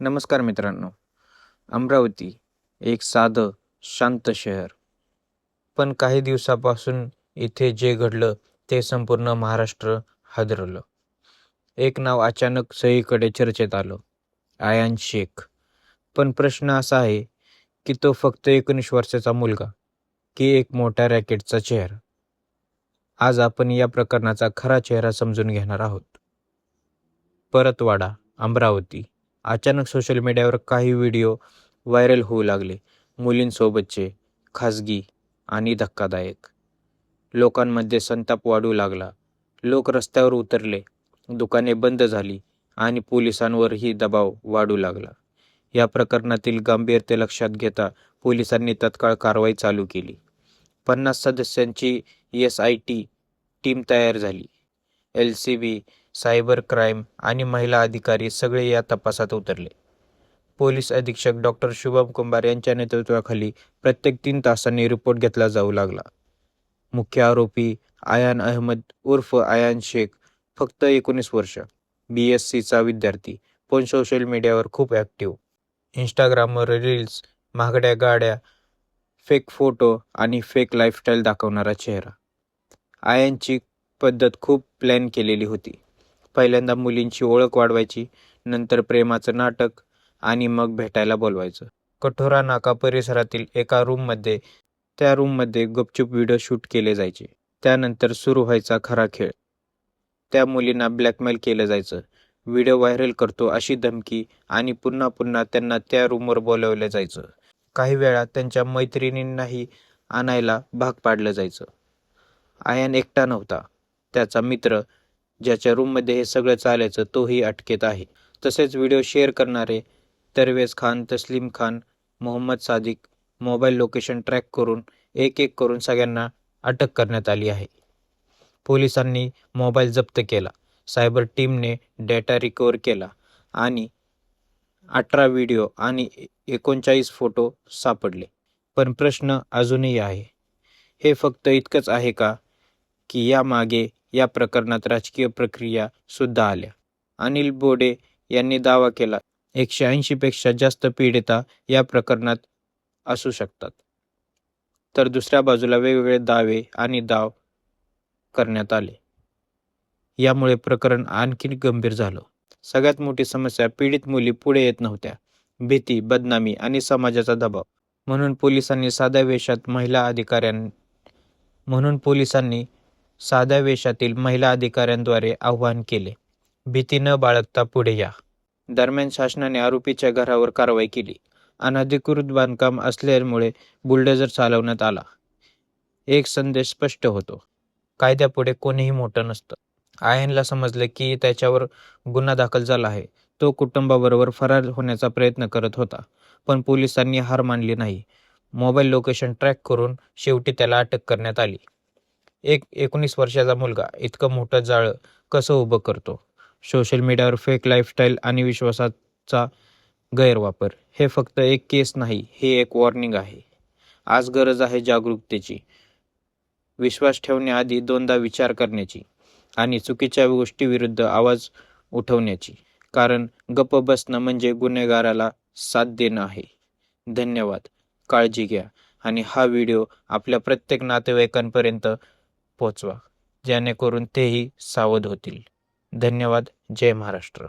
नमस्कार मित्रांनो. अमरावती एक साधं, शांत शहर. पण काही दिवसापासून इथे जे घडलं ते संपूर्ण महाराष्ट्र हादरलं. एक नाव अचानक सगळीकडे चर्चेत आलं, आयान शेख. पण प्रश्न असा आहे की तो फक्त 19 वर्षाचा मुलगा की एक मोठ्या रॅकेटचा चेहरा? आज आपण या प्रकरणाचा खरा चेहरा समजून घेणार आहोत. परतवाडा, अमरावती. अचानक सोशल मीडियावर काही व्हिडिओ व्हायरल होऊ लागले. मुलींसोबतचे, खाजगी आणि धक्कादायक. लोकांमध्ये संताप वाढू लागला. लोक रस्त्यावर उतरले, दुकाने बंद झाली आणि पोलिसांवरही दबाव वाढू लागला. या प्रकरणातील गंभीरते लक्षात घेता पोलिसांनी तत्काळ कारवाई चालू केली. 50 सदस्यांची SIT टीम तयार झाली. LCB, सायबर क्राईम आणि महिला अधिकारी सगळे या तपासात उतरले. पोलीस अधीक्षक डॉक्टर शुभम कुंभार यांच्या नेतृत्वाखाली प्रत्येक 3 तासांनी रिपोर्ट घेतला जाऊ लागला. मुख्य आरोपी आयान अहमद उर्फ आयान शेख, फक्त 19 वर्ष, BScचा विद्यार्थी, पण सोशल मीडियावर खूप ॲक्टिव्ह. इंस्टाग्रामवर रील्स, महागड्या गाड्या, फेक फोटो आणि फेक लाईफस्टाईल दाखवणारा चेहरा. आयनची पद्धत खूप प्लॅन केलेली होती. पहिल्यांदा मुलींची ओळख वाढवायची, नंतर प्रेमाचं नाटक आणि मग भेटायला बोलवायचं. कठोरा नाका परिसरातील एका रूममध्ये गुपचूप व्हिडिओ शूट केले जायचे. त्यानंतर सुरू व्हायचा खरा खेळ. त्या मुलींना ब्लॅकमेल केलं जायचं. व्हिडिओ व्हायरल करतो अशी धमकी आणि पुन्हा पुन्हा त्यांना त्या रूमवर बोलवलं जायचं. काही वेळा त्यांच्या मैत्रिणींनाही आणायला भाग पाडलं जायचं. आयान एकटा नव्हता. त्याचा मित्र, ज्याच्या रूममध्ये हे सगळं चालायचं, तोही अटकेत आहे. तसेच व्हिडिओ शेअर करणारे Tarvez Khan, Taslim Khan, Mohammad Sadiq, mobile location track करून एक करून सगळ्यांना अटक करण्यात आली आहे. पोलिसांनी मोबाईल जप्त केला. सायबर टीमने डेटा रिकव्हर केला आणि 18 व्हिडिओ आणि 39 फोटो सापडले. पण प्रश्न अजूनही आहे. हे फक्त इतकंच आहे का, की यामागे या प्रकरणात राजकीय प्रक्रिया सुद्धा आल्या? अनिल बोडे यांनी दावा केला, 180 पेक्षा जास्त पीडिता या प्रकरणात असू शकतात. तर दुसऱ्या बाजूला वेगवेगळे दावे आणि डाव करण्यात आले. यामुळे प्रकरण आणखी गंभीर झालं. सगळ्यात मोठी समस्या, पीडित मुली पुढे येत नव्हत्या. भीती, बदनामी आणि समाजाचा दबाव. म्हणून पोलिसांनी साध्या वेशातील महिला अधिकाऱ्यांद्वारे आवाहन केले, भीती न बाळगता पुढे या. दरम्यान शासनाने आरोपीच्या घरावर कारवाई केली. अनधिकृत बांधकाम असल्यामुळे बुलडोझर चालवण्यात आला. एक संदेश स्पष्ट होतो, कायद्यापुढे कोणीही मोठं नसतं. आयनला समजलं की त्याच्यावर गुन्हा दाखल झाला आहे. तो कुटुंबाबरोबर फरार होण्याचा प्रयत्न करत होता. पण पोलिसांनी हार मानली नाही. मोबाईल लोकेशन ट्रॅक करून शेवटी त्याला अटक करण्यात आली. एक 19 वर्षाचा मुलगा इतकं मोठं जाळं कसं उभं करतो? सोशल मीडियावर फेक लाईफस्टाईल आणि विश्वासाचा गैरवापर. हे फक्त एक केस नाही, हे एक वॉर्निंग आहे. आज गरज आहे जागरूकतेची, विश्वास ठेवण्याआधी दोनदा विचार करण्याची आणि चुकीच्या गोष्टीविरुद्ध आवाज उठवण्याची. कारण गप्प बसणं म्हणजे गुन्हेगाराला साथ देणं आहे. धन्यवाद. काळजी घ्या आणि हा व्हिडिओ आपल्या प्रत्येक नातेवाईकांपर्यंत पोहोचवा, जेणेकरून तेही सावध होतील. धन्यवाद. जय महाराष्ट्र.